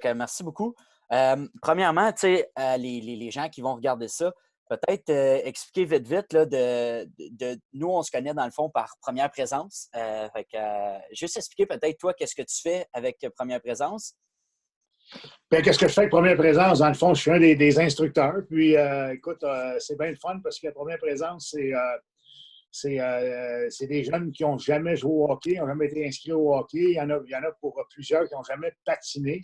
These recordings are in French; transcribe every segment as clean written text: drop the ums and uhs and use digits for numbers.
que merci beaucoup. Premièrement, tu sais, les gens qui vont regarder ça, peut-être expliquer vite là, nous, on se connaît dans le fond par Première Présence. Juste expliquer peut-être toi, qu'est-ce que tu fais avec Première Présence? Bien, qu'est-ce que je fais avec Première Présence? Dans le fond, je suis un des instructeurs. Puis, écoute, c'est bien le fun parce que la Première Présence, c'est des jeunes qui n'ont jamais joué au hockey, n'ont jamais été inscrits au hockey. Il y en a pour plusieurs qui n'ont jamais patiné.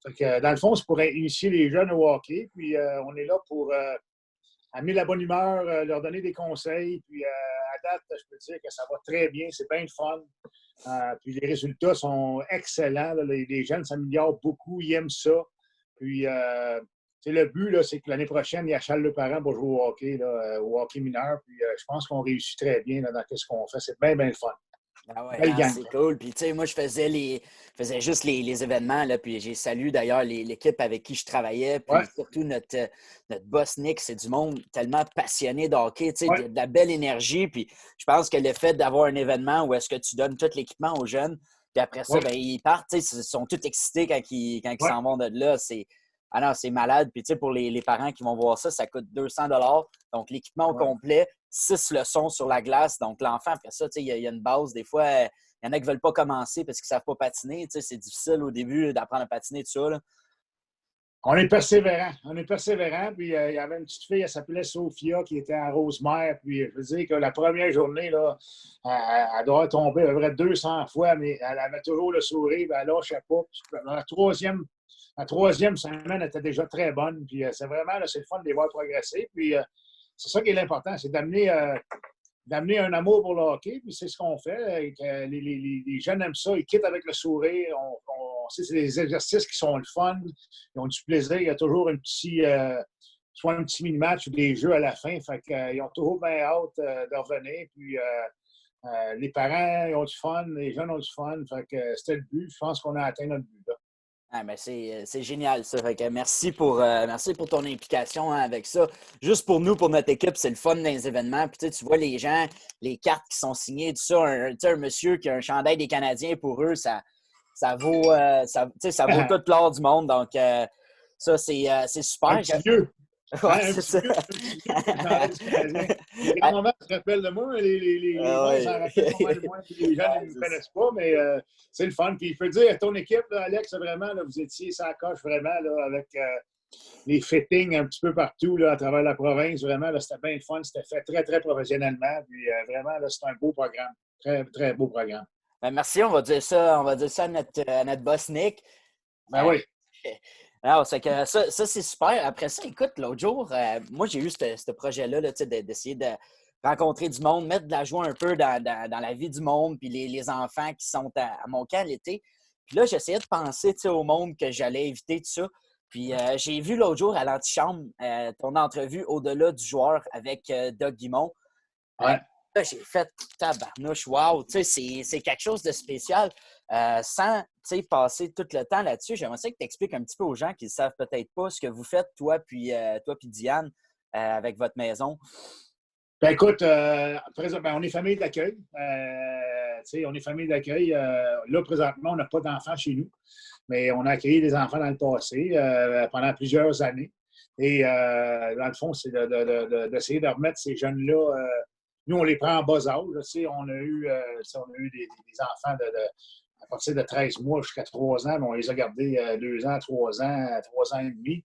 Fait que, dans le fond, c'est pour initier les jeunes au hockey. Puis, on est là pour amener la bonne humeur, leur donner des conseils. Puis, à date, je peux dire que ça va très bien. C'est bien le fun. Puis les résultats sont excellents. Là. Les jeunes s'améliorent beaucoup, ils aiment ça. Puis le but, là, c'est que l'année prochaine, ils achalent le parent pour jouer au hockey, là, au hockey mineur. Puis je pense qu'on réussit très bien là, dans ce qu'on fait. C'est bien, bien le fun. Ah ouais, Belle gang. c'est cool. Puis, tu sais, moi, je faisais juste les événements, là, puis j'ai salué d'ailleurs l'équipe avec qui je travaillais, puis Ouais, surtout notre boss Nick, c'est du monde tellement passionné de hockey, tu sais, ouais, de la belle énergie. Puis, je pense que le fait d'avoir un événement où est-ce que tu donnes tout l'équipement aux jeunes, puis après ça, ouais, ben, ils partent, tu sais, ils sont tous excités quand ils ouais. s'en vont de là. Ah non, c'est malade. Puis, tu sais, pour les parents qui vont voir ça, ça coûte 200. Donc, l'équipement au Ouais. complet, 6 leçons sur la glace. Donc, l'enfant, après ça, tu sais, il y a une base. Des fois, il y en a qui ne veulent pas commencer parce qu'ils ne savent pas patiner. Tu sais, c'est difficile au début d'apprendre à patiner, tout ça, là. On est persévérant. On est persévérant. Puis il y avait une petite fille, elle s'appelait Sophia, qui était à Rosemère. Puis je veux dire que la première journée, là, elle doit tomber à peu près 200 fois, mais elle avait toujours le sourire, puis elle lâchait pas. Puis, la troisième semaine, elle était déjà très bonne. Puis c'est vraiment, là, c'est le fun de les voir progresser. Puis c'est ça qui est l'important, c'est d'amener un amour pour le hockey, puis c'est ce qu'on fait. Les jeunes aiment ça, ils quittent avec le sourire. C'est des exercices qui sont le fun, ils ont du plaisir. Il y a toujours soit un petit mini-match ou des jeux à la fin. Fait qu'ils ont toujours bien hâte de revenir. Puis les parents ils ont du fun, les jeunes ont du fun. Fait que c'était le but. Je pense qu'on a atteint notre but là. Ah, mais c'est génial, ça. Fait que merci pour ton implication hein, avec ça. Juste pour nous, pour notre équipe, c'est le fun dans les événements. Puis tu vois les gens, les cartes qui sont signées, tout ça. Un monsieur qui a un chandail des Canadiens, pour eux, ça vaut, ça vaut tout l'or du monde. Donc, ça, c'est Un super. petit vieux. Ouais, Hein, un c'est petit ça. vieux, un petit vieux, le chandail du Canadien. Les grands-mamans se rappellent de moi, les Ah boys s'en ouais. rappellent pas mal moins, puis les jeunes Ouais, ils ne me c'est ça. connaissent pas, mais c'est le fun. Puis il faut dire à ton équipe, là, Alex, vraiment, là, vous étiez sans coche vraiment là, avec les fittings un petit peu partout là, à travers la province. Vraiment, là, c'était bien le fun. C'était fait très, très professionnellement. Puis vraiment, là, c'est un beau programme. Très, très beau programme. Ben, merci, on va dire ça à notre boss Nick. Ben Euh, oui. Alors, c'est que ça c'est super. Après ça, écoute, l'autre jour, moi, j'ai eu ce projet-là là, tu sais, d'essayer de rencontrer du monde, mettre de la joie un peu dans la vie du monde, puis les enfants qui sont à mon camp l'été. Puis là, j'essayais de penser tu sais, au monde que j'allais éviter, tout ça. Puis j'ai vu l'autre jour à l'antichambre ton entrevue au-delà du joueur avec Doug Guimond. Euh, Ouais. Là, j'ai fait tabarnouche, wow, tu sais, c'est quelque chose de spécial. Sans tu sais, passer tout le temps là-dessus, j'aimerais ça que tu expliques un petit peu aux gens qui ne savent peut-être pas ce que vous faites, toi puis Diane, avec votre maison. Ben écoute, on est famille d'accueil. On est famille d'accueil. Là, présentement, on n'a pas d'enfants chez nous, mais on a accueilli des enfants dans le passé pendant plusieurs années. Et dans le fond, c'est d'essayer de remettre ces jeunes-là. Nous, on les prend en bas âge. On a eu des enfants à partir de 13 mois jusqu'à 3 ans, mais on les a gardés 2 ans, 3 ans et demi.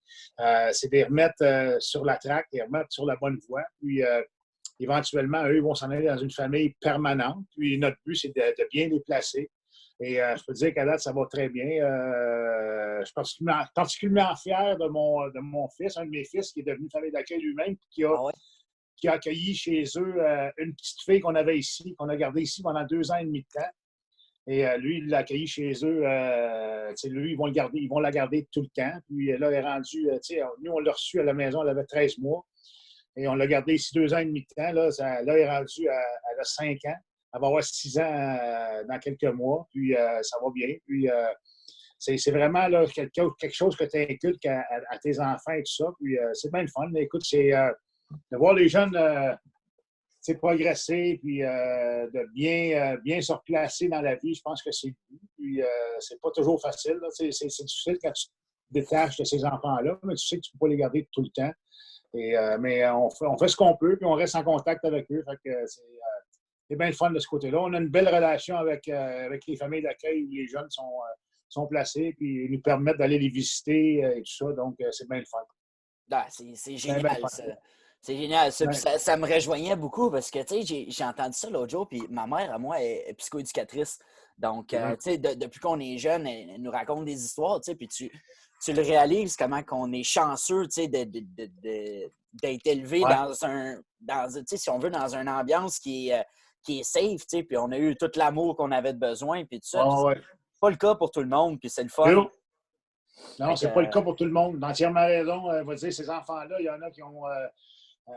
C'est de les remettre sur la traque, les remettre sur la bonne voie. Puis, éventuellement, eux vont s'en aller dans une famille permanente. Puis notre but, c'est de bien les placer. Et je peux te dire qu'à date, ça va très bien. Je suis particulièrement fier de mon fils, un de mes fils qui est devenu famille d'accueil lui-même, Ah ouais? qui a accueilli chez eux une petite fille qu'on avait ici, qu'on a gardée ici pendant 2 ans et demi de temps. Et lui, il l'a accueilli chez eux. Lui, ils vont la garder tout le temps. Puis là, elle est rendue, nous, on l'a reçue à la maison, elle avait 13 mois. Et on l'a gardé ici 2 ans et demi de temps. Là, elle est rendue à 5 ans. Elle va avoir 6 ans dans quelques mois. Puis ça va bien. Puis c'est vraiment là, quelque chose que tu inculques à tes enfants et tout ça. Puis c'est bien le fun. Écoute, c'est de voir les jeunes progresser, puis de bien se replacer dans la vie, je pense que c'est le but. Puis c'est pas toujours facile. Là. C'est difficile quand tu te détaches de ces enfants-là, mais tu sais que tu peux pas les garder tout le temps. Mais on fait ce qu'on peut, puis on reste en contact avec eux. Fait que c'est bien le fun de ce côté-là. On a une belle relation avec les familles d'accueil où les jeunes sont placés, puis ils nous permettent d'aller les visiter et tout ça. Donc, c'est bien le fun. Ah, c'est C'est bien le génial, fun. ça. C'est génial, ça. Puis Ouais. ça me rejoignait beaucoup parce que, tu sais, j'ai entendu ça l'autre jour, puis ma mère, à moi, est psychoéducatrice. Donc, tu Ouais. sais, depuis qu'on est jeune, elle nous raconte des histoires, tu sais, puis tu le réalises comment qu'on est chanceux, tu sais, d'être élevé Ouais. tu sais, si on veut, dans une ambiance qui est safe, tu sais, puis on a eu tout l'amour qu'on avait besoin, puis tout ça. Puis Ouais, ouais. c'est pas le cas pour tout le monde, puis c'est le fun. Yo. Non, Fait que, c'est pas le cas pour tout le monde. Entièrement raison. On va dire, ces enfants-là, il y en a qui ont. Tu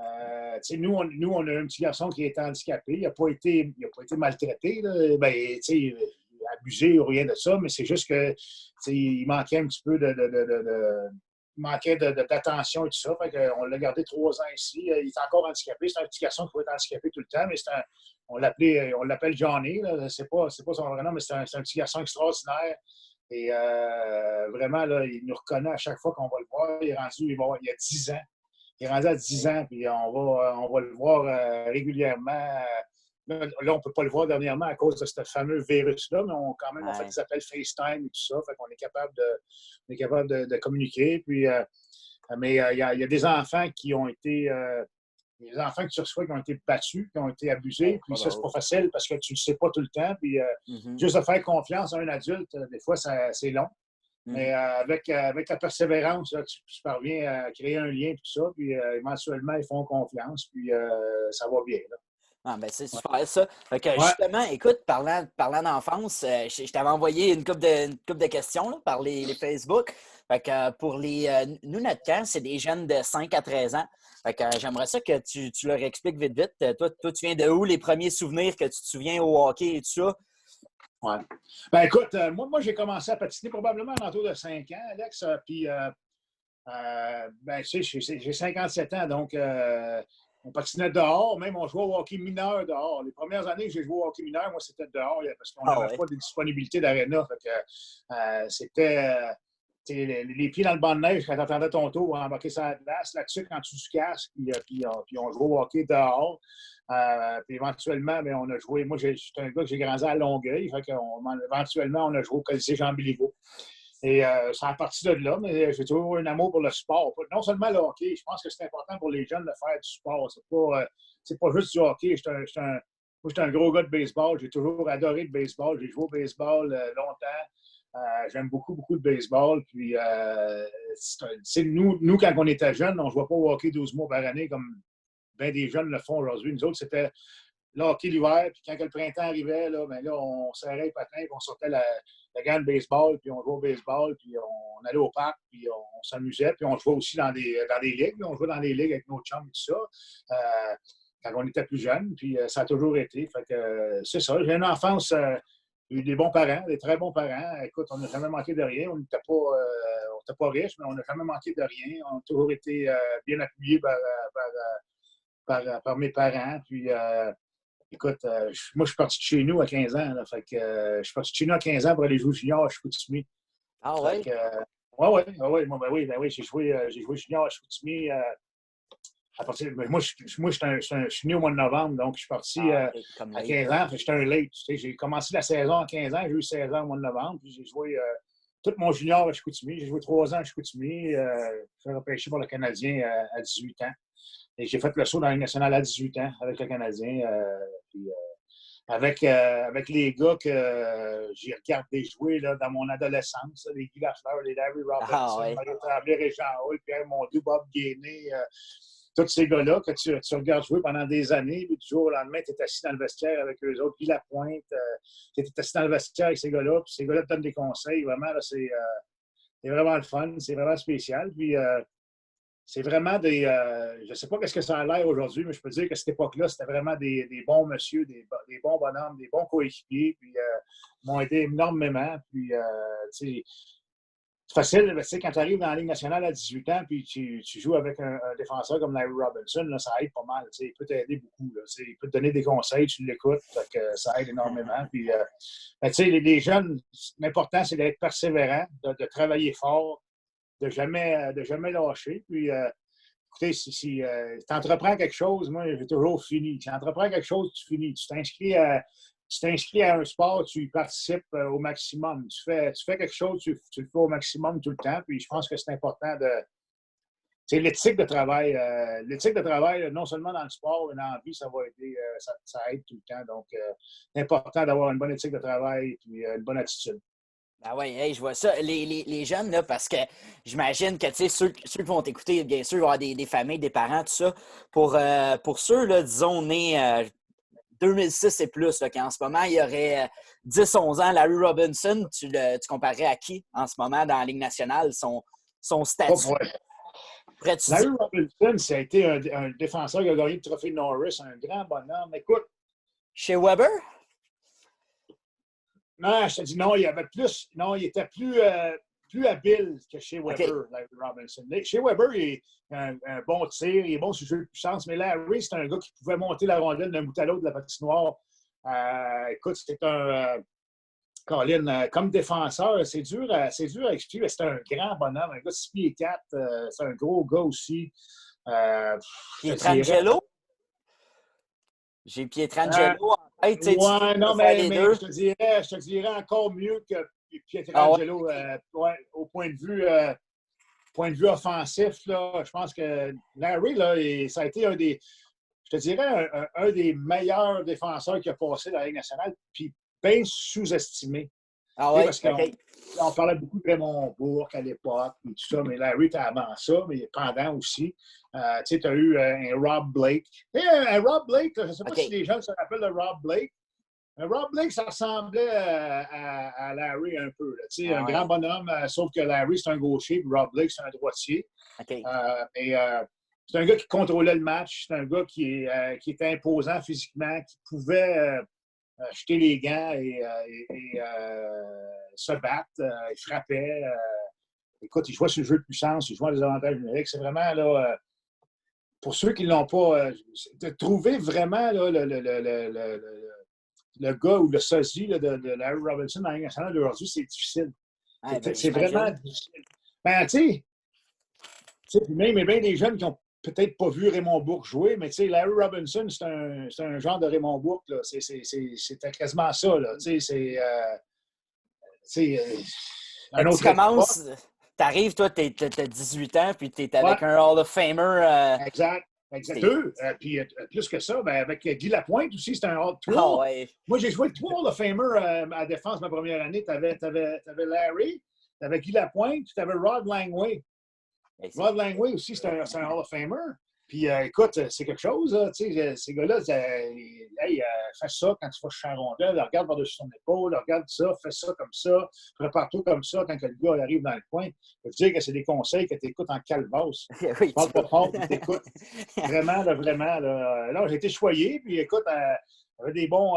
sais, nous, on a un petit garçon qui est handicapé. Il n'a pas été maltraité, là. Ben, tu sais, abusé ou rien de ça, mais c'est juste que, tu sais, il manquait un petit peu il manquait d'attention et tout ça. Fait qu'on l'a gardé 3 ans ici. Il est encore handicapé. C'est un petit garçon qui va être handicapé tout le temps, mais on l'appelle Johnny. Là. C'est pas son vrai nom, mais c'est un petit garçon extraordinaire. Et vraiment, là, il nous reconnaît à chaque fois qu'on va le voir. Il est rendu, il y a 10 ans. Il est rendu à 10 ans, puis on va le voir régulièrement. Là, on ne peut pas le voir dernièrement à cause de ce fameux virus-là, mais quand même, on fait ouais. des appels FaceTime et tout ça. Fait qu'on est capable de communiquer. Puis, mais il y a des enfants qui ont été. Les enfants que tu reçois qui ont été battus, qui ont été abusés, Hey, puis pas ça, c'est pas drôle. facile parce que tu ne le sais pas tout le temps. Puis Mhm, juste de faire confiance à un adulte, des fois, c'est long. Mais mhm. avec la persévérance, là, tu parviens à créer un lien et tout ça, puis éventuellement, ils font confiance, puis ça va bien. Là. Ah, ben c'est Ouais. super ça. Fait que Ouais. justement, écoute, parlant d'enfance, je t'avais envoyé une couple de questions là, par les Facebook. Fait que pour nous, notre camp, c'est des jeunes de 5 à 13 ans. Fait que j'aimerais ça que tu leur expliques vite, vite. Toi, tu viens de où les premiers souvenirs que tu te souviens au hockey et tout ça? Ouais. Ben écoute, moi j'ai commencé à patiner probablement à l'entour de 5 ans, Alex. Puis, ben, tu sais, j'ai 57 ans, donc on patinait dehors, même on jouait au hockey mineur dehors. Les premières années que j'ai joué au hockey mineur, moi, c'était dehors parce qu'on Ah n'avait ouais. pas de disponibilité d'aréna. C'était les pieds dans le banc de neige quand tu attendais ton tour pour embarquer sur la glace, là-dessus, quand tu te casques, puis on jouait au hockey dehors. Puis éventuellement, ben, on a joué. Moi, je suis un gars que j'ai grandi à Longueuil. Éventuellement, on a joué au Colisée Jean-Béliveau. Et c'est à partir de là, mais j'ai toujours eu un amour pour le sport. Non seulement le hockey, je pense que c'est important pour les jeunes de faire du sport. C'est pas juste du hockey. Moi, j'étais un gros gars de baseball. J'ai toujours adoré le baseball. J'ai joué au baseball longtemps. J'aime beaucoup, beaucoup le baseball. Puis, nous, quand on était jeunes, on ne jouait pas au hockey 12 mois par année comme bien des jeunes le font aujourd'hui. Nous autres, c'était le hockey l'hiver. Puis quand le printemps arrivait, là, ben là, on serrait les patins, puis on sortait la gants de baseball, puis on jouait au baseball, puis on allait au parc, puis on s'amusait. Puis on jouait aussi dans des ligues. On jouait dans des ligues avec nos chums et tout ça. Quand on était plus jeunes. Puis ça a toujours été. Fait que c'est ça. J'ai une enfance. J'ai eu des bons parents, des très bons parents. Écoute, on n'a jamais manqué de rien. On n'était pas riches, mais on n'a jamais manqué de rien. On a toujours été bien appuyés par mes parents. Puis, écoute, moi, je suis parti de chez nous à 15 ans. Là, fait que, je suis parti de chez nous à 15 ans pour aller jouer au junior à Chicoutimi. Ah Fait ouais? que, ouais, moi, ben oui, j'ai joué junior à Chicoutimi. À partir, moi, je suis né au mois de novembre, donc je suis parti Ah, ok, comme à late. 15 ans. J'étais un late. Tu sais, j'ai commencé la saison à 15 ans, j'ai eu 16 ans au mois de novembre, puis j'ai joué tout mon junior à Chicoutimi. J'ai joué 3 ans à Chicoutimi. J'ai repêché pour le Canadien à 18 ans. Et j'ai fait le saut dans la Ligue nationale à 18 ans avec le Canadien. Puis, avec les gars que j'ai regardé jouer là, dans mon adolescence, les Guy Lafleur, les Larry Ah Robinson, ouais. Mario Tremblay, Régent Hall, Pierre Mondoux, Bob Gainé, tous ces gars-là que tu regardes jouer pendant des années, puis du jour au lendemain, tu es assis dans le vestiaire avec eux autres, Guy Lapointe, tu es assis dans le vestiaire avec ces gars-là, puis ces gars-là te donnent des conseils. Vraiment, là, c'est vraiment le fun, c'est vraiment spécial. Puis c'est vraiment je ne sais pas ce que ça a l'air aujourd'hui, mais je peux dire qu'à cette époque-là, c'était vraiment des bons messieurs, des bons bonhommes, des bons coéquipiers, puis ils m'ont aidé énormément. Puis, tu sais, facile, tu sais, quand tu arrives dans la Ligue nationale à 18 ans, puis tu joues avec un défenseur comme Larry Robinson, là, ça aide pas mal. Tu sais, il peut t'aider beaucoup. Là, tu sais, il peut te donner des conseils, tu l'écoutes, ça aide énormément. Puis, ben, tu sais, les jeunes, l'important, c'est d'être persévérant, de travailler fort, de jamais lâcher. Puis, écoutez, si tu entreprends quelque chose, moi, j'ai toujours fini. Si tu entreprends quelque chose, tu finis. Tu t'inscris à un sport, tu y participes au maximum. Tu fais quelque chose, tu le fais au maximum tout le temps. Puis je pense que c'est important de. C'est l'éthique de travail. L'éthique de travail, non seulement dans le sport, mais dans la vie, ça va aider. Ça aide tout le temps. Donc, c'est important d'avoir une bonne éthique de travail et une bonne attitude. Ah oui, hey, je vois ça. Les jeunes, là, parce que j'imagine que ceux qui vont t'écouter, bien sûr, il va y avoir des familles, des parents, tout ça. Pour ceux, là, disons, nés 2006 et plus, là, qu'en ce moment, il y aurait 10-11 ans, Larry Robinson, tu comparerais à qui en ce moment dans la Ligue nationale, son Oh, statut? ouais. Pourrais-tu Larry dire? Robinson, ça a été un défenseur qui a gagné le trophée Norris, un grand bonhomme. Écoute, Chez Weber? non, je te dis non, il y avait plus. Non, il était plus habile que chez OK. Weber, Larry Robinson. Chez Weber, il a un bon tir, il est bon sur le jeu de puissance, mais Larry, c'est un gars qui pouvait monter la rondelle d'un bout à l'autre de la patinoire. Écoute, c'est un. Colin, comme défenseur, c'est dur à expliquer, mais c'est un grand bonhomme, un gars de 6 pieds 4, c'est un gros gars aussi. Je te dirais. Pietrangelo? J'ai Euh, Pietrangelo en tête, tu sais, tu Ouais, peux non, faire les mais deux. je te dirais encore mieux que Ah ouais? Pietrangelo, ouais, au point de vue offensif. Là, je pense que Larry, là, ça a été je te dirais, un des meilleurs défenseurs qui a passé dans la Ligue nationale, puis bien sous-estimé. Ah Tu sais, ouais? parce qu'on OK. on parlait beaucoup de Raymond Bourque à l'époque, et tout ça, mais Larry était avant ça, mais pendant aussi. Tu sais, tu as eu un Rob Blake. Tu sais, un Rob Blake, là, je ne sais pas si OK. les gens se rappellent de Rob Blake. Rob Blake, ça ressemblait à Larry un peu. Là. Tu sais, un Ah grand ouais. bonhomme, sauf que Larry, c'est un gaucher, puis Rob Blake, c'est un droitier. OK. C'est un gars qui contrôlait le match. C'est un gars qui était imposant physiquement, qui pouvait jeter les gants et se battre. Il frappait. Écoute, il jouait sur le jeu de puissance, il jouait à des avantages numériques. C'est vraiment, là, pour ceux qui ne l'ont pas, de trouver vraiment là, le gars ou le sosie là, de Larry Robinson dans la Ligue nationale d'aujourd'hui, c'est difficile. Ah, ben, C'est vraiment j'imagine. difficile. Ben, tu sais, puis même bien des jeunes qui n'ont peut-être pas vu Raymond Bourque jouer, mais tu sais, Larry Robinson, c'est un genre de Raymond Bourque. C'était quasiment ça. Là. Tu sais, Fait un que tu autre époque. commences, t'arrives, toi, t'as 18 ans, puis t'es Ouais, avec un Hall of Famer. exact. Exact. C'était... Deux. Puis plus que ça, ben, avec Guy Lapointe aussi, c'était un hall. Ah Trois. ouais. Moi, j'ai joué trois Hall of Famer à la défense ma première année. Tu avais Larry, tu avais Guy Lapointe, puis tu avais Rod Langway. Hey, Rod Langway aussi, c'est un Hall of Famer. Puis écoute, c'est quelque chose. Là, ces gars-là, hey, fais ça quand tu vas chercher un rondelle, regarde par-dessus ton épaule, regarde ça, fais ça comme ça, prépare-toi comme ça quand le gars arrive dans le coin. Je veux dire que c'est des conseils que tu écoutes en calvasse. oui, Tu parles pas fort, tu t'écoutes. Vraiment, là, vraiment. Là, j'ai été choyé, puis écoute, j'avais des bons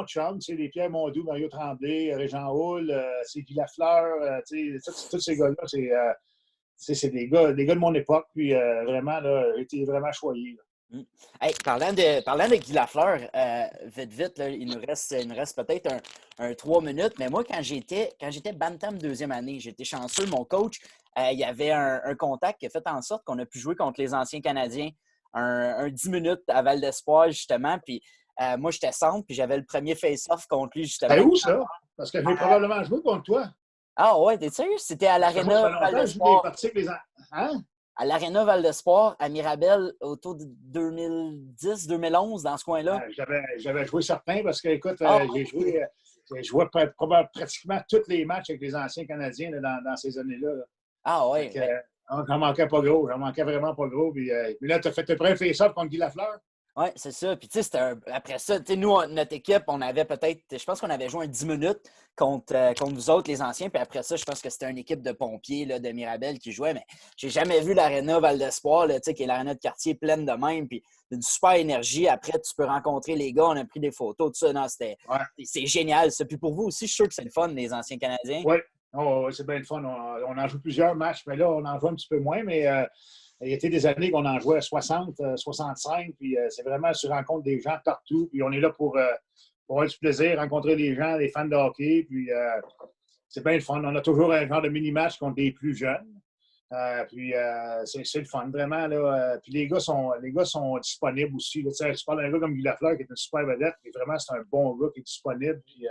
chums, tu sais, les Pierre Mondou, Mario Tremblay, Régent Houle, c'est Guy Lafleur, tu sais, tous ces gars-là, c'est des gars de mon époque, puis vraiment, là, j'ai été vraiment choyé. Là. Mm. Hey, parlant de Guy Lafleur, vite, là, il nous reste peut-être un 3 minutes, mais moi, quand j'étais Bantam deuxième année, j'étais chanceux. Mon coach, il y avait un contact qui a fait en sorte qu'on a pu jouer contre les anciens Canadiens un 10 minutes à Val d'Espoir, justement. Puis moi, j'étais centre, puis j'avais le premier face-off contre lui, C'était justement. où, ça? Parce que j'ai probablement joué contre toi. Ah ouais, t'es sérieux? C'était à Parce que moi, ça l'Arena fait Val longtemps que je joue des d'Espoir. parties avec les. Hein? À l'Arena Val d'Espoir, à Mirabel, autour de 2010-2011, dans ce coin-là. J'avais joué certains parce que, écoute, Ah, j'ai joué pratiquement tous les matchs avec les anciens Canadiens là, dans ces années-là. Là. ah Fait ouais. que, Ben, j'en manquais pas gros. J'en manquais vraiment pas gros. Puis là, tu as fait tes premiers face-off contre Guy Lafleur? ouais, c'est ça. Puis, tu sais, après ça, tu sais, nous, notre équipe, on avait peut-être, je pense qu'on avait joué un 10 minutes contre vous autres, les anciens. Puis après ça, je pense que c'était une équipe de pompiers là, de Mirabel qui jouait. Mais j'ai jamais vu l'Arena Val d'Espoir, là, tu sais, qui est l'Arena de quartier pleine de même. Puis une super énergie. Après, tu peux rencontrer les gars. On a pris des photos, tout ça. Non, Ouais. c'est génial, ça. Puis pour vous aussi, je suis sûr que c'est le fun, les anciens Canadiens. Oui, Oh, c'est bien le fun. On en joue plusieurs matchs, mais là, on en joue un petit peu moins. Mais il y a été des années qu'on en jouait 60, 65. Puis c'est vraiment, tu rencontres des gens partout. Puis on est là pour avoir du plaisir, rencontrer des gens, des fans de hockey. Puis c'est bien le fun. On a toujours un genre de mini-match contre des plus jeunes. C'est le fun, vraiment. Là. Puis les gars sont disponibles aussi. Là. Tu parles d'un gars comme Guy Lafleur qui est une super vedette. Mais vraiment, c'est un bon gars qui est disponible. Puis,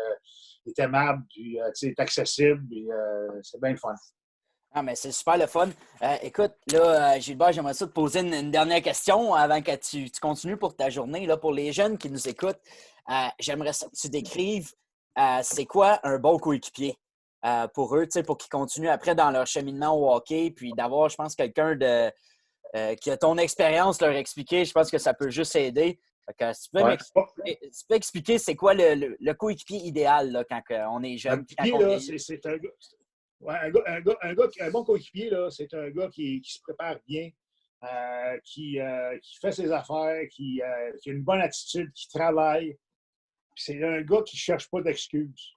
il est aimable. Puis, il est accessible. Puis, c'est bien le fun. Ah, mais c'est super le fun. Écoute, là, Gilbert, j'aimerais ça te poser une dernière question avant que tu continues pour ta journée. Là, pour les jeunes qui nous écoutent, j'aimerais ça que tu décrives c'est quoi un bon coéquipier pour eux, pour qu'ils continuent après dans leur cheminement au hockey, puis d'avoir, je pense, quelqu'un qui a ton expérience leur expliquer, je pense que ça peut juste aider. Fait que, si tu peux expliquer c'est quoi le coéquipier idéal là, quand on est jeune. C'est un gars. Ouais, un bon coéquipier, là, c'est un gars qui se prépare bien, qui fait ses affaires, qui a une bonne attitude, qui travaille. C'est un gars qui ne cherche pas d'excuses.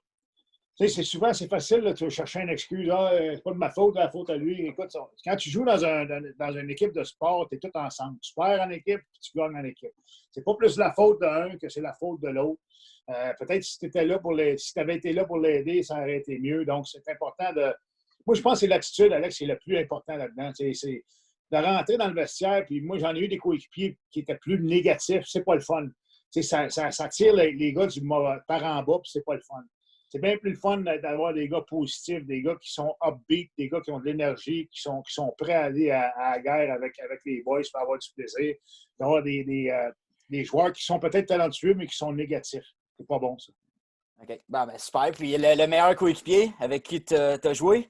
Tu sais, c'est facile, là, tu vas chercher une excuse. C'est pas de ma faute, la faute à lui. Écoute, quand tu joues dans une équipe de sport, tu es tous ensemble. Tu perds en équipe, puis tu gagnes en équipe. C'est pas plus la faute d'un que c'est la faute de l'autre. Peut-être si tu avais été là pour l'aider, ça aurait été mieux. Donc, c'est important de. Moi, je pense que c'est l'attitude, Alex, c'est le plus important là-dedans. C'est de rentrer dans le vestiaire. Puis moi, j'en ai eu des coéquipiers qui étaient plus négatifs. C'est pas le fun. Ça tire les gars par en bas, puis c'est pas le fun. C'est bien plus le fun d'avoir des gars positifs, des gars qui sont upbeat, des gars qui ont de l'énergie, qui sont prêts à aller à la guerre avec les boys pour avoir du plaisir. D'avoir des joueurs qui sont peut-être talentueux, mais qui sont négatifs. C'est pas bon, ça. OK. Bon, ben, super. Puis le meilleur coéquipier avec qui tu as joué?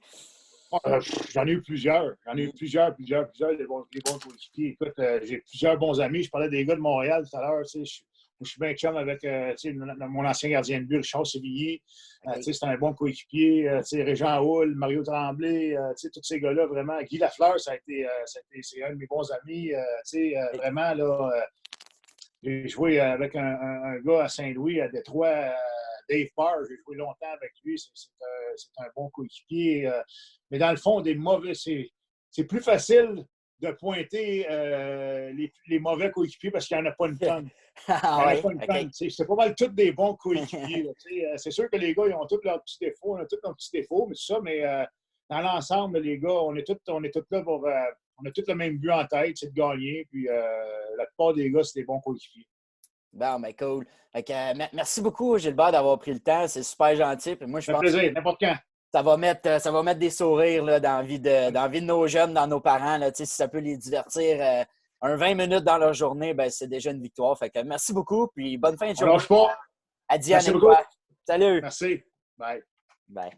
J'en ai eu plusieurs. J'en ai eu plusieurs, des bons coéquipiers. Écoute, j'ai plusieurs bons amis. Je parlais des gars de Montréal tout à l'heure. Je suis bien chum avec mon ancien gardien de but, Richard Sévillier. Okay. C'est un bon coéquipier. Régent Houle, Mario Tremblay, tous ces gars-là, vraiment. Guy Lafleur, c'est un de mes bons amis. Vraiment, là, j'ai joué avec un gars à Saint-Louis, à Détroit, Dave Parr. J'ai joué longtemps avec lui. C'est un bon coéquipier. Mais dans le fond, des mauvais, c'est plus facile de pointer les mauvais coéquipiers parce qu'il n'y en a pas une tonne. C'est pas mal tous des bons coéquipiers. C'est sûr que les gars, ils ont tous leurs petits défauts. On a tous nos petits défauts, mais tout ça, mais dans l'ensemble, les gars, on est tous là pour. On a tous le même but en tête, c'est de gagner. Puis la plupart des gars, c'est des bons coéquipiers. Bon, ben cool. Merci beaucoup, Gilbert, d'avoir pris le temps. C'est super gentil. Puis moi, je pense plaisir, n'importe quand. Ça va mettre des sourires là, dans la vie de nos jeunes, dans nos parents. Là, si ça peut les divertir un 20 minutes dans leur journée, ben, c'est déjà une victoire. Fait que merci beaucoup, puis bonne fin de journée. On lâche pas. À Diane et toi. Salut. Merci. Bye. Bye.